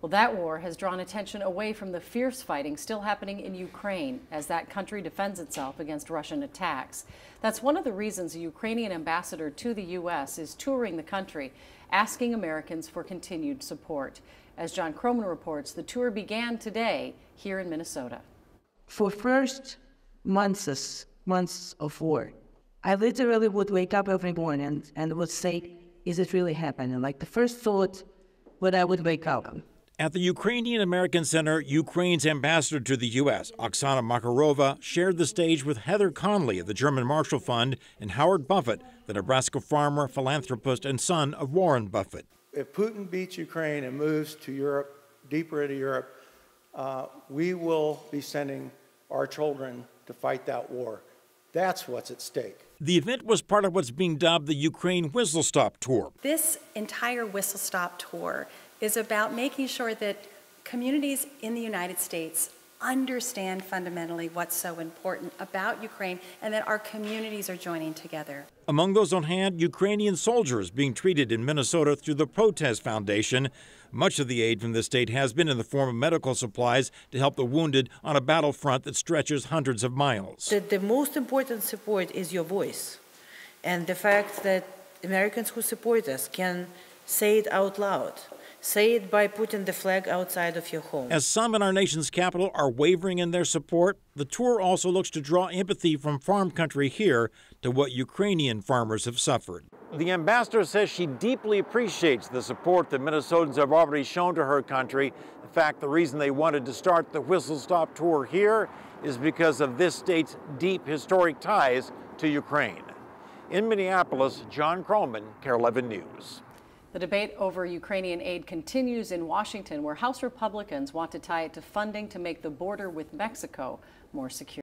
Well, that war has drawn attention away from the fierce fighting still happening in Ukraine as that country defends itself against Russian attacks. That's one of the reasons a Ukrainian ambassador to the U.S. is touring the country, asking Americans for continued support. As John Croman reports, the tour began today here in Minnesota. For first months of war, I literally would wake up every morning and would say, is it really happening? Like the first thought when I would wake up. At the Ukrainian American Center, Ukraine's ambassador to the U.S., Oksana Makarova, shared the stage with Heather Conley of the German Marshall Fund and Howard Buffett, the Nebraska farmer, philanthropist, and son of Warren Buffett. If Putin beats Ukraine and moves to Europe, deeper into Europe, we will be sending our children to fight that war. That's what's at stake. The event was part of what's being dubbed the Ukraine Whistle Stop Tour. This entire Whistle Stop Tour is about making sure that communities in the United States understand fundamentally what's so important about Ukraine and that our communities are joining together. Among those on hand, Ukrainian soldiers being treated in Minnesota through the Protest Foundation. Much of the aid from the state has been in the form of medical supplies to help the wounded on a battlefront that stretches hundreds of miles. The most important support is your voice, and the fact that Americans who support us can say it out loud. Say it by putting the flag outside of your home. As some in our nation's capital are wavering in their support, the tour also looks to draw empathy from farm country here to what Ukrainian farmers have suffered. The ambassador says she deeply appreciates the support that Minnesotans have already shown to her country. In fact, the reason they wanted to start the Whistle Stop Tour here is because of this state's deep historic ties to Ukraine. In Minneapolis, John Croman, KARE 11 News. The debate over Ukrainian aid continues in Washington, where House Republicans want to tie it to funding to make the border with Mexico more secure.